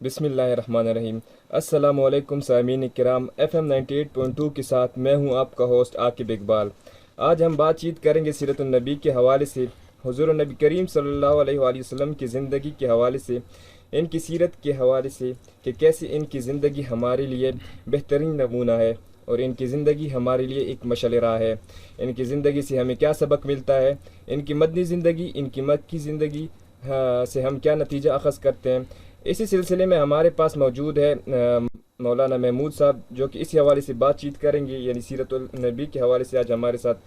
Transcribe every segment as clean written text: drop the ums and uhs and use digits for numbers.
بسم اللہ الرحمن الرحیم۔ السلام علیکم سامعین کرام، FM 98.2 کے ساتھ میں ہوں آپ کا ہوسٹ عاقب اقبال۔ آج ہم بات چیت کریں گے سیرت النبی کے حوالے سے، حضور نبی کریم صلی اللہ علیہ وآلہ وسلم کی زندگی کے حوالے سے، ان کی سیرت کے حوالے سے کہ کیسے ان کی زندگی ہمارے لیے بہترین نمونہ ہے اور ان کی زندگی ہمارے لیے ایک مشعل راہ ہے۔ ان کی زندگی سے ہمیں کیا سبق ملتا ہے، ان کی مدنی زندگی، ان کی مکی زندگی سے ہم کیا نتیجہ اخذ کرتے ہیں۔ اسی سلسلے میں ہمارے پاس موجود ہے مولانا محمود صاحب، جو کہ اسی حوالے سے بات چیت کریں گے، یعنی سیرت النبی کے حوالے سے آج ہمارے ساتھ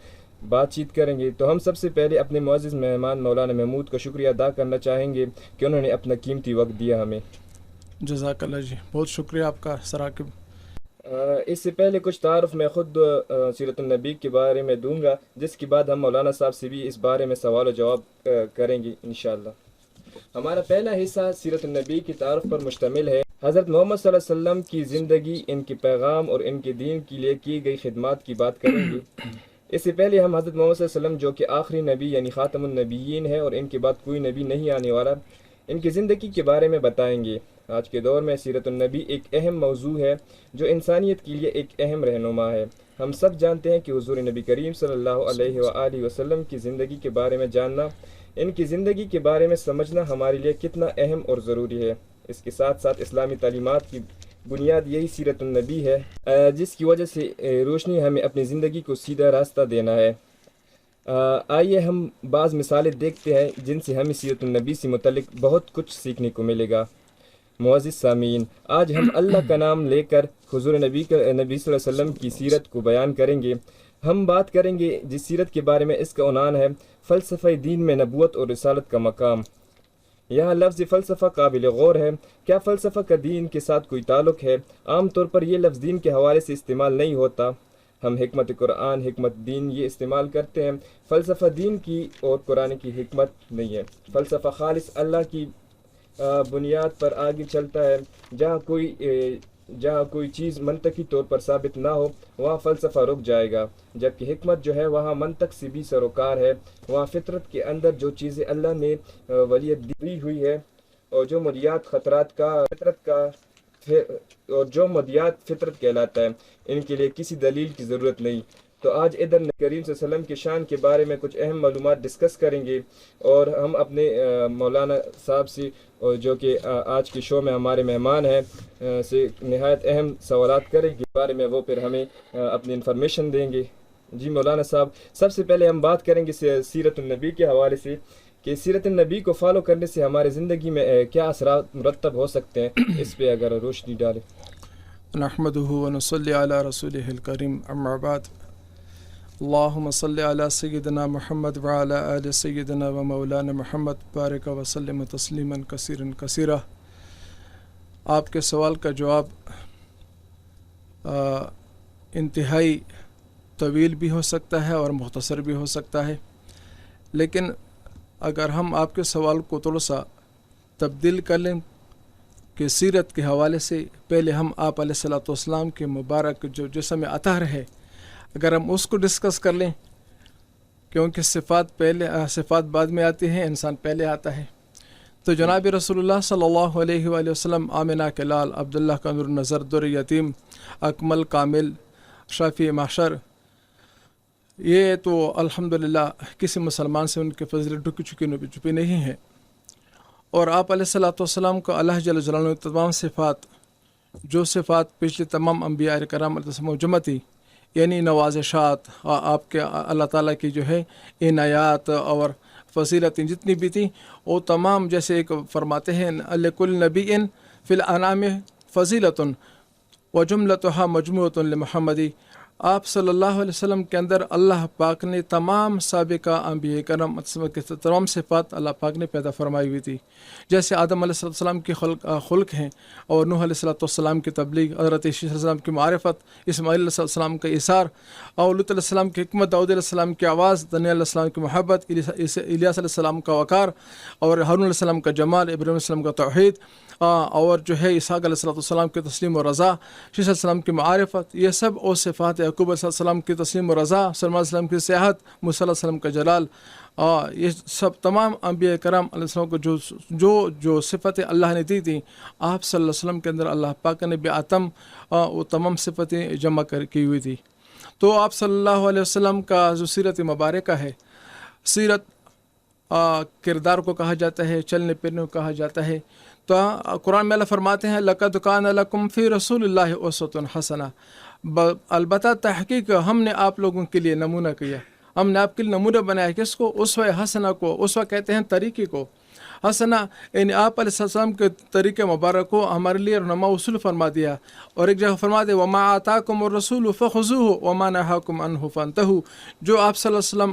بات چیت کریں گے۔ تو ہم سب سے پہلے اپنے معزز مہمان مولانا محمود کا شکریہ ادا کرنا چاہیں گے کہ انہوں نے اپنا قیمتی وقت دیا ہمیں۔ جزاک اللہ جی، بہت شکریہ آپ کا سراکب۔ اس سے پہلے کچھ تعارف میں خود سیرت النبی کے بارے میں دوں گا، جس کے بعد ہم مولانا صاحب سے بھی اس بارے میں سوال و جواب کریں گے انشاءاللہ۔ ہمارا پہلا حصہ سیرت النبی کی تعارف پر مشتمل ہے۔ حضرت محمد صلی اللہ علیہ وسلم کی زندگی، ان کے پیغام اور ان کے دین کے لیے کی گئی خدمات کی بات کریں گے۔ اس سے پہلے ہم حضرت محمد صلی اللہ علیہ وسلم، جو کہ آخری نبی یعنی خاتم النبیین ہے اور ان کے بعد کوئی نبی نہیں آنے والا، ان کی زندگی کے بارے میں بتائیں گے۔ آج کے دور میں سیرت النبی ایک اہم موضوع ہے جو انسانیت کے لیے ایک اہم رہنما ہے۔ ہم سب جانتے ہیں کہ حضور نبی کریم صلی اللہ علیہ وآلہ وسلم کی زندگی کے بارے میں جاننا، ان کی زندگی کے بارے میں سمجھنا ہمارے لیے کتنا اہم اور ضروری ہے۔ اس کے ساتھ ساتھ اسلامی تعلیمات کی بنیاد یہی سیرت النبی ہے، جس کی وجہ سے روشنی ہمیں اپنی زندگی کو سیدھا راستہ دینا ہے۔ آئیے ہم بعض مثالیں دیکھتے ہیں جن سے ہمیں سیرت النبی سے متعلق بہت کچھ سیکھنے کو ملے گا۔ معزز سامعین، آج ہم اللہ کا نام لے کر حضور نبی صلی اللہ علیہ وسلم کی سیرت کو بیان کریں گے۔ ہم بات کریں گے جس سیرت کے بارے میں، اس کا عنوان ہے فلسفہ دین میں نبوت اور رسالت کا مقام۔ یہاں لفظ فلسفہ قابل غور ہے۔ کیا فلسفہ کا دین کے ساتھ کوئی تعلق ہے؟ عام طور پر یہ لفظ دین کے حوالے سے استعمال نہیں ہوتا۔ ہم حکمت قرآن، حکمت دین یہ استعمال کرتے ہیں۔ فلسفہ دین کی اور قرآن کی حکمت نہیں ہے۔ فلسفہ خالص اللہ کی بنیاد پر آگے چلتا ہے۔ جہاں کوئی چیز منطقی طور پر ثابت نہ ہو، وہاں فلسفہ رک جائے گا، جبکہ حکمت جو ہے وہاں منطق سے بھی سروکار ہے۔ وہاں فطرت کے اندر جو چیزیں اللہ نے ولیت دی ہوئی ہے اور جو مدیات فطرت کہلاتا ہے، ان کے لیے کسی دلیل کی ضرورت نہیں۔ تو آج ادھر نبی کریم صلی اللہ علیہ وسلم کی شان کے بارے میں کچھ اہم معلومات ڈسکس کریں گے، اور ہم اپنے مولانا صاحب سے، جو کہ آج کے شو میں ہمارے مہمان ہیں، سے نہایت اہم سوالات کریں گے بارے میں، وہ پھر ہمیں اپنی انفارمیشن دیں گے۔ جی مولانا صاحب، سب سے پہلے ہم بات کریں گے سیرت النبی کے حوالے سے کہ سیرت النبی کو فالو کرنے سے ہمارے زندگی میں کیا اثرات مرتب ہو سکتے ہیں، اس پہ اگر روشنی ڈالیں۔ نحمدہ ونصلی علی رسولہ الکریم، اما بعد، اللہم صلی علی سیدنا محمد وعلی آل سیدنا و مولانا محمد بارک وسلم تسلیما کثیرا کثیرا۔ آپ کے سوال کا جواب انتہائی طویل بھی ہو سکتا ہے اور مختصر بھی ہو سکتا ہے، لیکن اگر ہم آپ کے سوال کو تھوڑا سا تبدیل کر لیں کہ سیرت کے حوالے سے، پہلے ہم آپ علیہ الصلوۃ والسلام کے مبارک جو جسم اطہر ہے، اگر ہم اس کو ڈسکس کر لیں، کیونکہ صفات بعد میں آتی ہیں، انسان پہلے آتا ہے، تو جناب رسول اللہ صلی اللہ علیہ وآلہ وسلم آمنہ کے لال، عبداللہ کا نور نظر، در یتیم، اکمل کامل، شافی محشر، یہ تو الحمدللہ کسی مسلمان سے ان کے فضیلت چھپی نہیں ہے۔ اور آپ علیہ الصلوۃ والسلام کو اللہ جل جلالہ نے تمام صفات، جو صفات پچھلے تمام انبیاء کرام علیہ السلام جمع تھی، یعنی نوازشات، آپ کے اللہ تعالیٰ کی جو ہے عنایات اور فضیلتیں جتنی بھی تھیں، وہ تمام، جیسے ایک فرماتے ہیں لکل نبی فی الانام فضیلۃ وجملتها مجموعۃ لمحمدی، آپ صلی اللہ علیہ وسلم کے اندر اللہ پاک نے تمام سابقہ انبیاء کرام کے تمام صفات اللہ پاک نے پیدا فرمائی ہوئی تھی، جیسے آدم علیہ السلام کی خلق ہیں، اور نوح علیہ السلام کی تبلیغ، حضرت عیسیٰ علیہ السلام کی معرفت، اسماعیل علیہ السلام کا اثار، اور لوط علیہ السلام کی حکمت، داؤد علیہ السلام کی آواز، دانیال علیہ السلام کی محبت، الیاس علیہ السلام کا وقار، اور ہارون علیہ السلام کا جمال، ابراہیم علیہ السلام کا توحید، اور جو ہے اسحاق علیہ السلام کے تسلیم و رضا، شیش علیہ السلام کی معرفت، یہ سب وہ صفات یعقوب علیہ السلام کی تسلیم و رضا، سلمان علیہ السلام کی سیاحت، موسیٰ علیہ السلام کا جلال، یہ سب تمام انبیاء کرام علیہ السلام کو جو صفتیں اللہ نے دی تھیں، آپ صلی اللہ علیہ وسلم کے اندر اللہ پاک نے بآتم وہ تمام صفتیں جمع کی ہوئی تھی۔ تو آپ صلی اللہ علیہ وسلم کا جو سیرت مبارکہ ہے، سیرت کردار کو کہا جاتا ہے، چلنے پھرنے کو کہا جاتا ہے۔ تو قرآن میں اللہ فرماتے ہیں لَقَدْ كَانَ لَكُمْ فِي رَسُولِ اللَّهِ أُسْوَةٌ حَسَنَةٌ، البتہ تحقیق ہم نے آپ لوگوں کے لیے نمونہ کیا، ہم نے آپ کے لیے نمونہ بنایا۔ کس کو؟ اسوہ حسنہ کو۔ اسوہ کہتے ہیں طریقے کو، حسنہ یعنی آپ علیہ السلام کے طریقے مبارک کو ہمارے لیے رہنما اصول فرما دیا۔ اور ایک جگہ فرما دے وَمَا آتَاكُمُ الرَّسُولُ فَخُذُوهُ وَمَا نَهَاكُمْ عَنْهُ فَانْتَهُوا، جو آپ صلی اللہ علیہ وسلم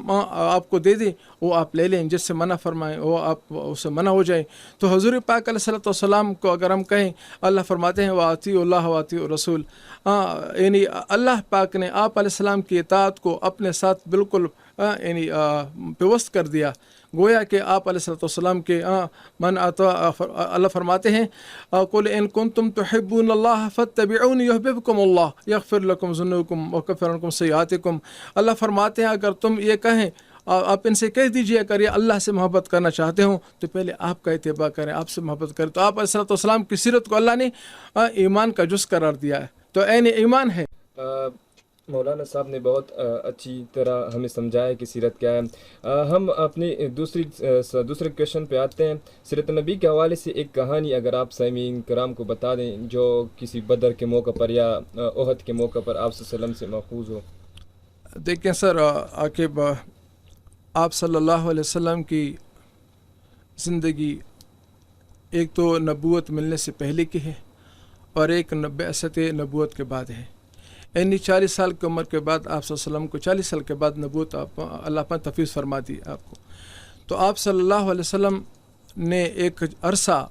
آپ کو دے دیں وہ آپ لے لیں، جس سے منع فرمائیں وہ آپ اسے منع ہو جائیں۔ تو حضور پاک علیہ السلام کو اگر ہم کہیں، اللہ فرماتے ہیں وَأَطِيعُوا اللَّهَ وَأَطِيعُوا الرَّسُولَ، یعنی اللہ پاک نے آپ علیہ السلام کی اطاعت کو اپنے ساتھ بالکل یعنی پیوست کر دیا، گویا کہ آپ علیہ السلام کے من اللہ فرماتے ہیں قُلْ إِن كُنتُمْ تُحِبُّونَ اللَّهَ فَاتَّبِعُونِ يُحْبِبْكُمُ اللَّهُ يَغْفِرْ لَكُمْ ذُنُوبَكُمْ وَيُكَفِّرْ عَنْكُمْ سَيِّئَاتِكُمْ۔ اللہ فرماتے ہیں اگر تم یہ کہیں، آپ ان سے کہہ دیجئے اگر یہ اللہ سے محبت کرنا چاہتے ہوں تو پہلے آپ کا اتباع کریں، آپ سے محبت کریں۔ تو آپ علیہ السلام کی سیرت کو اللہ نے ایمان کا جز قرار دیا ہے، تو عین ایمان ہے۔ مولانا صاحب نے بہت اچھی طرح ہمیں سمجھایا کہ سیرت کیا ہے۔ ہم اپنی دوسرے کویشچن پہ آتے ہیں۔ سیرت نبی کے حوالے سے ایک کہانی اگر آپ سامعین کرام کو بتا دیں جو کسی بدر کے موقع پر یا احد کے موقع پر آپ صلی اللہ علیہ وسلم سے ماخوذ ہو۔ دیکھیں سر عاقب، آپ صلی اللہ علیہ وسلم کی زندگی ایک تو نبوت ملنے سے پہلے کی ہے اور ایک بعثت نبوت کے بعد ہے، یعنی 40 سال کی عمر کے بعد آپ صلی اللہ علیہ وسلم کو 40 سال کے بعد نبوت اللہ پر تفویض فرما دی آپ کو۔ تو آپ صلی اللہ علیہ وسلم نے ایک عرصہ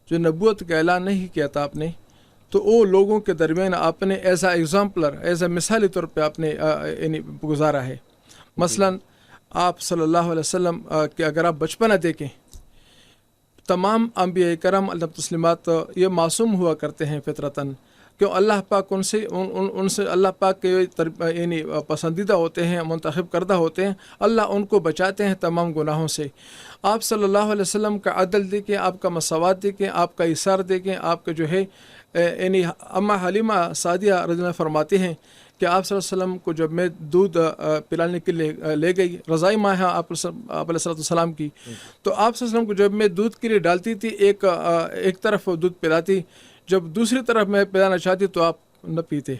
جو نبوت کا اعلان نہیں کیا تھا آپ نے، تو وہ لوگوں کے درمیان آپ نے as a exemplar, as a مثالی طور پہ آپ نے یعنی گزارا ہے۔ مثلا آپ صلی اللہ علیہ وسلم کہ اگر آپ بچپنا دیکھیں، تمام انبیاء کرام علیہ تسلیمات یہ معصوم ہوا کرتے ہیں فطرتاً، کیوں اللہ پاک ان سے اللہ پاک کے یعنی پسندیدہ ہوتے ہیں، منتخب کردہ ہوتے ہیں، اللہ ان کو بچاتے ہیں تمام گناہوں سے۔ آپ صلی اللہ علیہ وسلم کا عدل دیکھیں، آپ کا مساوات دیکھیں، آپ کا ایثار دیکھیں، آپ کا جو ہے یعنی اماں حلیمہ سعدیہ رضی اللہ فرماتی ہیں کہ آپ صلی اللہ علیہ وسلم کو جب میں دودھ پلانے کے لیے لے گئی، رضائی ماں ہے آپ علیہ السلام کی، تو آپ صلی اللہ علیہ وسلم کو جب میں دودھ کے لیے ڈالتی تھی ایک طرف دودھ پلاتی، جب دوسری طرف میں پلانا چاہتی تو آپ نہ پیتے۔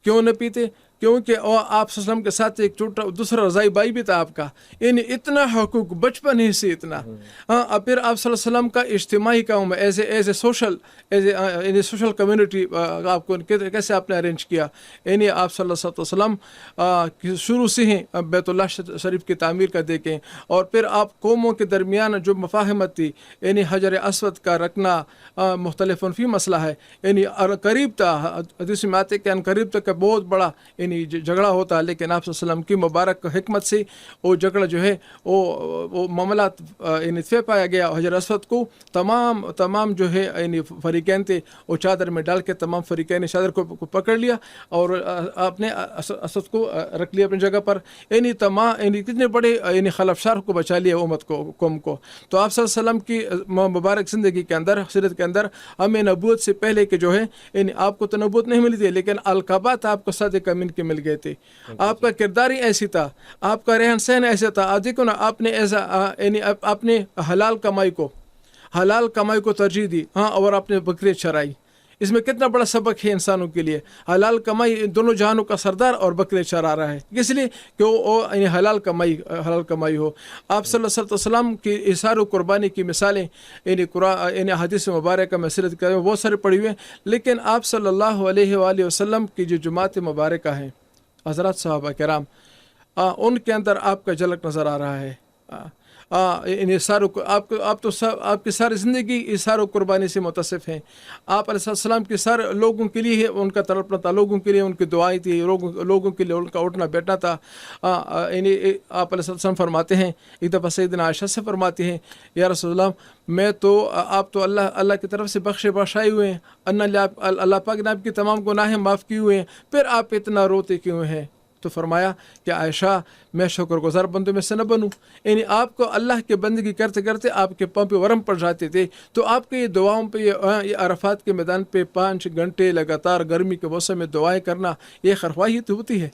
کیوں نہ پیتے؟ کیونکہ آپ صلی اللہ علیہ وسلم کے ساتھ ایک دوسرا رضائی بھائی بھی تھا آپ کا، یعنی اتنا حقوق بچپن ہی سے اتنا۔ اب پھر آپ صلی اللہ علیہ وسلم کا اجتماعی کام ایز اے سوشل کمیونٹی آپ کو کیسے آپ نے ارینج کیا، یعنی آپ صلی اللہ علیہ وسلم شروع سے ہی بیت اللہ شریف کی تعمیر کا دیکھیں، اور پھر آپ قوموں کے درمیان جو مفاہمت تھی، یعنی حجر اسود کا رکھنا مختلف فی مسئلہ ہے، یعنی قریب تھا، حدیث میں آتے کہ ان قریب تک بہت بڑا جھگڑا ہوتا، لیکن آپ صلی اللہ علیہ وسلم کی مبارک حکمت سے وہ جھگڑا جو ہے وہ معاملات یعنی طے پایا گیا۔ حجر اسود کو تمام جو ہے یعنی فریقین تھے وہ چادر میں ڈال کے تمام فریقین چادر کو پکڑ لیا اور اپنے اسود کو رکھ لیا اپنی جگہ پر، یعنی یعنی کتنے بڑے یعنی خلفشار کو بچا لیا امت کو، قوم کو۔ تو آپ صلی اللہ علیہ وسلم کی مبارک زندگی کے اندر، سیرت کے اندر ہمیں نبوت سے پہلے کے جو ہے یعنی آپ کو تو نبوت نہیں ملی تھی، لیکن القابات آپ کو صادق امین کے مل گئے تھے، آپ کا کردار ہی ایسی تھا، آپ کا رہن سہن ایسا تھا۔ دیکھو نا، آپ نے ایسا یعنی اپنے حلال کمائی کو ترجیح دی، اور آپ نے بکری چرائی۔ اس میں کتنا بڑا سبق ہے انسانوں کے لیے۔ حلال کمائی دونوں جہانوں کا سردار اور بکرے چرا رہا ہے، اس لیے کہ وہ یعنی حلال کمائی ہو۔ آپ صلی اللہ علیہ وسلم کی اثار و قربانی کی مثالیں یعنی حدیث مبارکہ میں سیرت کے بہت سارے پڑھی ہوئے ہیں، لیکن آپ صلی اللہ علیہ وآلہ وسلم کی جو جماعت مبارکہ ہیں، حضرات صحابہ کرام، ان کے اندر آپ کا جھلک نظر آ رہا ہے۔ آپ تو آپ کی ساری زندگی اثار و قربانی سے متصف ہیں. آپ علیہ السلام کے سارے لوگوں کے لیے ان کا تڑپنا تھا, لوگوں کے لیے ان کی دعائیں تھی, لوگوں کے لیے ان کا اٹھنا بیٹھنا تھا. یعنی آپ علیہ السلام فرماتے ہیں, ایک دفعہ سیدنا عائشہ سے فرماتی ہیں, یا رسول اللہ میں تو آپ تو اللہ کی طرف سے بخشائے ہوئے ہیں, اللہ پاک نے آپ کی تمام گناہیں معاف کیے ہوئے ہیں, پھر آپ اتنا روتے کیوں ہیں؟ تو فرمایا کہ عائشہ میں شکر گزار بندوں میں سے نہ بنوں. یعنی آپ کو اللہ کے بندگی کرتے کرتے آپ کے پاؤں پہ ورم پڑ جاتے تھے, تو آپ کے یہ دعاؤں پہ یہ عرفات کے میدان پہ 5 گھنٹے لگاتار گرمی کے موسم میں دعائیں کرنا, یہ خرخواہی تو ہوتی ہے.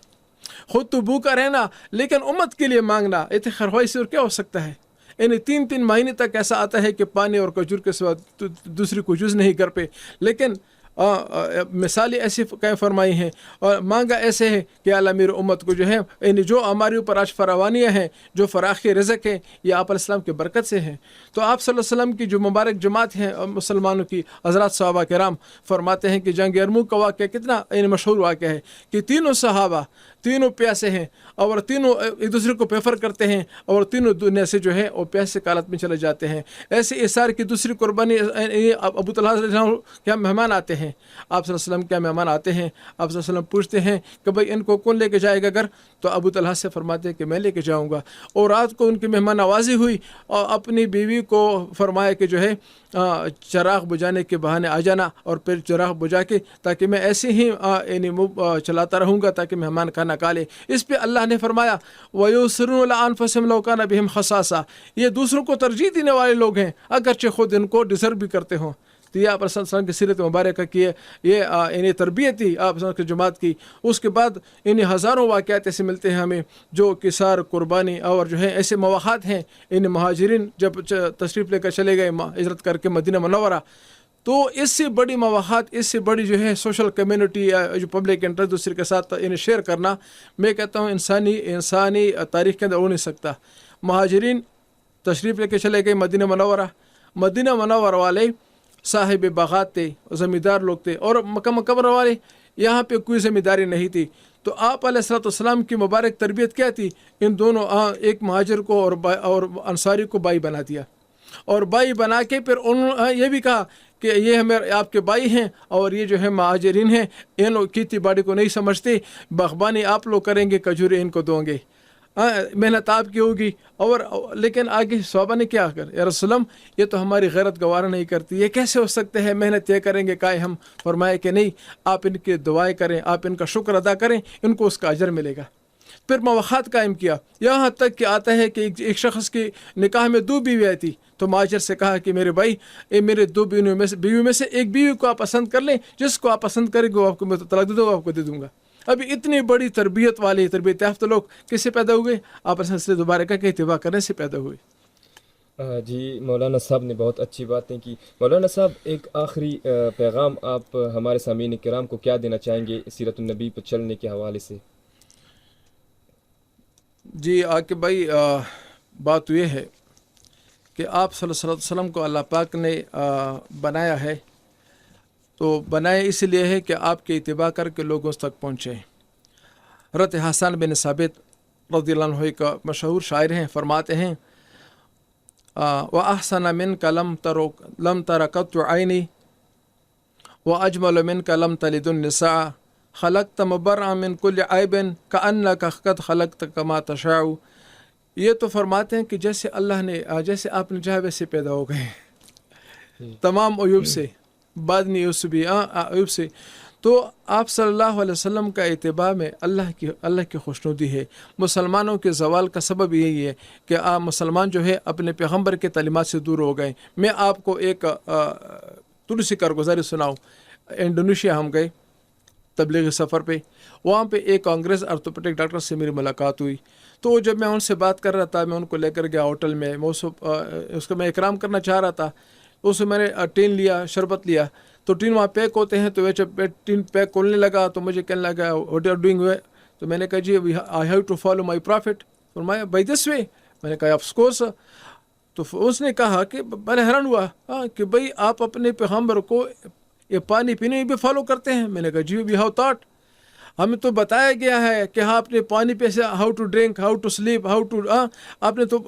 خود تو بھوکا رہنا لیکن امت کے لیے مانگنا, یہ خرخواہی سے اور کیا ہو سکتا ہے؟ یعنی 3 مہینے تک ایسا آتا ہے کہ پانی اور کھجور کے سوا دوسری کوئی چیز نہیں کر پہ, لیکن مثالیں ایسی قائم فرمائی ہیں اور مانگا ایسے ہے کہ اللہ میری امت کو جو ہے, یعنی جو ہمارے اوپر آج فراوانیاں ہیں, جو فراخی رزق ہے, یہ آپ علیہ السلام کی برکت سے ہیں. تو آپ صلی اللہ علیہ وسلم کی جو مبارک جماعت ہیں مسلمانوں کی, حضرات صحابہ کرام فرماتے ہیں کہ جنگ یرموک کا واقعہ کتنا یعنی مشہور واقعہ ہے کہ تینوں صحابہ تینوں پیاسے ہیں اور تینوں ایک دوسرے کو پریفر کرتے ہیں اور تینوں دنیا سے جو ہے وہ پیاسے کی حالت میں چلے جاتے ہیں. ایسے اثار کی دوسری قربانی, ابو طلحہ رضی اللہ عنہ کیا مہمان آتے ہیں, آپ صلی اللہ علیہ وسلم کیا مہمان آتے ہیں, آپ صلی اللہ علیہ وسلم پوچھتے ہیں کہ بھائی ان کو کون لے کے جائے گا گھر؟ تو ابو طلحہ سے فرماتے ہیں کہ میں لے کے جاؤں گا. اور رات کو ان کی مہمان نوازی ہوئی اور اپنی بیوی کو فرمایا کہ جو ہے چراغ بجھانے کے بہانے آ جانا, اور پھر چراغ بجھا کے تاکہ میں ایسے ہی یعنی چلاتا رہوں گا تاکہ مہمان کھانا کھا لے. اس پہ اللہ نے فرمایا وَيُسِرُّونَ عَلَىٰ أَنفُسِهِمْ لَوْ كَانَ بِهِمْ خَصَاصَةٌ, یہ دوسروں کو ترجیح دینے والے لوگ ہیں اگرچہ خود ان کو ڈیزرو بھی کرتے ہوں. تو یہ آپ صلی اللہ علیہ وسلم کی سیرت مبارکہ کی یہ یعنی تربیت تھی آپ کی جماعت کی. اس کے بعد انہیں ہزاروں واقعات ایسے ملتے ہیں ہمیں جو کثار قربانی اور جو ہے ایسے مواقعات ہیں. ان مہاجرین جب تشریف لے کر چلے گئے ہجرت کر کے مدینہ منورہ, تو اس سے بڑی مواقعات, اس سے بڑی جو ہے سوشل کمیونٹی جو پبلک انٹرسٹ دوسرے کے ساتھ انہیں شیئر کرنا, میں کہتا ہوں انسانی تاریخ کے اندر ہو نہیں سکتا. مہاجرین تشریف لے کے چلے گئے مدینہ منورہ والے صاحب باغات تھے, زمیندار لوگ تھے, اور مکہ مکرمہ والے یہاں پہ کوئی ذمہ داری نہیں تھی. تو آپ علیہ السلام کی مبارک تربیت کیا تھی؟ ان دونوں ایک مہاجر کو اور انصاری کو بھائی بنا دیا, اور بھائی بنا کے پھر انہوں یہ بھی کہا کہ یہ ہمیں آپ کے بھائی ہیں اور یہ جو ہے مہاجرین ہیں, ان لوگ کھیتی باڑی کو نہیں سمجھتے, باغبانی آپ لوگ کریں گے, کھجوریں ان کو دوں گے, محنت آپ کی ہوگی. اور لیکن آگے صحابہ نے کیا کر, یا رسول اللہ یہ تو ہماری غیرت گوارا نہیں کرتی, یہ کیسے ہو سکتے ہیں, محنت یہ کریں گے کائے ہم. فرمایا کہ نہیں, آپ ان کی دعائیں کریں, آپ ان کا شکر ادا کریں, ان کو اس کا اجر ملے گا. پھر مواقعات قائم کیا, یہاں تک کہ آتا ہے کہ ایک شخص کی نکاح میں 2 بیویاں تھی, تو مہاجر سے کہا کہ میرے بھائی میرے 2 بیویوں میں سے ایک بیوی کو آپ پسند کر لیں, جس کو آپ پسند کریں گے وہ آپ کو میں طلاق دے دوں گا, آپ کو دے دوں گا. ابھی اتنی بڑی تربیت یافتہ لوگ کس سے پیدا ہوئے؟ آپ سے دوبارہ کا اتباع کرنے سے پیدا ہوئے. جی مولانا صاحب نے بہت اچھی باتیں کی. مولانا صاحب ایک آخری پیغام آپ ہمارے سامعین کرام کو کیا دینا چاہیں گے سیرت النبی پر چلنے کے حوالے سے؟ جی عاقب بھائی, بات یہ ہے کہ آپ صلی اللہ علیہ وسلم کو اللہ پاک نے بنایا ہے, تو بنایا اس لیے ہے کہ آپ کے اتباع کر کے لوگوں تک پہنچے. حضرت حسن بن ثابت رضی اللہ عنہ کا مشہور شاعر ہیں, فرماتے ہیں وَأَحْسَنَ مِنْكَ لَمْ تَرَ قَطُّ عَيْنِي وَأَجْمَلَ مِنْكَ لَمْ تَلِدِ النِّسَاءَ خَلَقْتَ مُبَرَّأً مِنْ كُلِّ عَيْبٍ كَأَنَّكَ قَدْ خَلَقْتَ كَمَا تَشَاءُ. یہ تو فرماتے ہیں کہ جیسے اللہ نے, جیسے آپ نے چاہا ویسے پیدا ہو گئے, تمام عیوب سے, بعدنی عیوب سے. تو آپ صلی اللہ علیہ وسلم کا اتباع میں اللہ کی خوشنودی ہے. مسلمانوں کے زوال کا سبب یہی ہے کہ آپ مسلمان جو ہے اپنے پیغمبر کے تعلیمات سے دور ہو گئے. میں آپ کو ایک تھوڑی سی کارگزاری سناؤں. انڈونیشیا ہم گئے تبلیغی سفر پہ, وہاں پہ ایک انگریز آرتھوپیڈک ڈاکٹر سے میری ملاقات ہوئی. تو جب میں ان سے بات کر رہا تھا, میں ان کو لے کر گیا ہوٹل میں, اس کو میں اکرام کرنا چاہ رہا تھا. اس میں نے ٹین لیا, شربت لیا, تو ٹین وہاں پیک ہوتے ہیں. تو جب ٹین پیک کھولنے لگا تو مجھے کہنے لگا واٹ آر ڈوئنگ وے. تو میں نے کہا جی I have to follow my prophet. فرمایا بائی دس وے. میں نے کہا آف کورس. تو اس نے کہا کہ میں نے حیران ہوا کہ بھائی آپ اپنے پیغمبر کو یہ پانی پینے بھی فالو کرتے ہیں. میں نے کہا جی وی ہیو تھاٹ. ہمیں تو بتایا گیا ہے کہ ہاں اپنے پانی پہ سے how to drink, how to sleep, how to آپ نے تو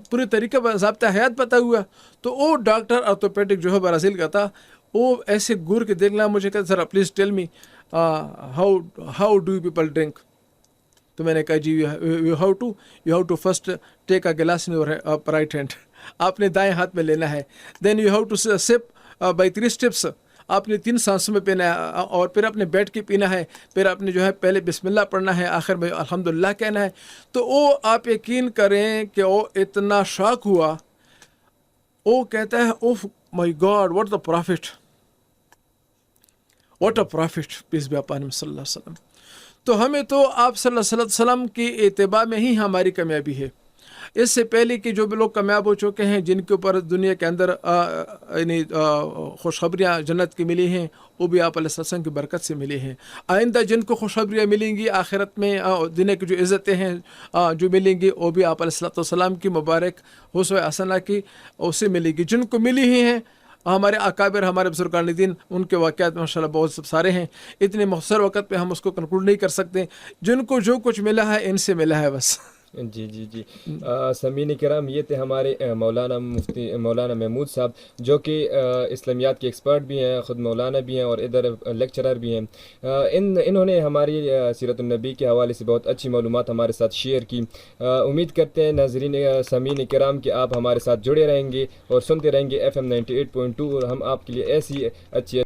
پوری طریقہ ضابطہ حیات بتا ہوا. تو وہ ڈاکٹر آرتھوپیڈک جو ہے برازیل کا تھا، وہ ایسے گور کے دیکھنا مجھے کہا sir please tell me how do people drink. تو میں نے کہا جی you have to first take a glass in your right hand, آپ نے دائیں ہاتھ میں لینا ہے. Then you have to sip by 3 steps, آپ نے 3 سانسوں میں پینا ہے، اور پھر اپنے بیٹھ کے پینا ہے. پھر آپ نے جو ہے پہلے بسم اللہ پڑھنا ہے، آخر میں الحمدللہ کہنا ہے. تو وہ آپ یقین کریں کہ وہ اتنا شاک ہوا، وہ کہتا ہے oh my God what the prophet, what a prophet peace be upon him صلی اللہ علیہ وسلم. تو ہمیں تو آپ صلی اللہ علیہ وسلم کی اتباع میں ہی ہماری کامیابی ہے. اس سے پہلے کہ جو بھی لوگ کامیاب ہو چکے ہیں، جن کے اوپر دنیا کے اندر یعنی خوشخبریاں جنت کی ملی ہیں، وہ بھی آپ علیہ السلام کی برکت سے ملی ہیں. آئندہ جن کو خوشخبریاں ملیں گی آخرت میں، دنیا کی جو عزتیں ہیں جو ملیں گی، وہ بھی آپ علیہ السلام کی مبارک حسن حسنہ کی اس سے ملے گی. جن کو ملی ہی ہیں ہمارے اکابر، ہمارے بزرگان دین، ان کے واقعات ماشاءاللہ بہت سارے ہیں. اتنے مختصر وقت پہ ہم اس کو کنکلوڈ نہیں کر سکتے. جن کو جو کچھ ملا ہے ان سے ملا ہے بس. جی جی جی سامعین کرام، یہ تھے ہمارے مولانا مفتی مولانا محمود صاحب، جو کہ اسلامیات کے ایکسپرٹ بھی ہیں، خود مولانا بھی ہیں اور ادھر لیکچرر بھی ہیں. انہوں نے ہماری سیرت النبی کے حوالے سے بہت اچھی معلومات ہمارے ساتھ شیئر کی. امید کرتے ہیں ناظرین سامعین کرام کہ آپ ہمارے ساتھ جڑے رہیں گے اور سنتے رہیں گے FM 98.2، اور ہم آپ کے لیے ایسی اچھی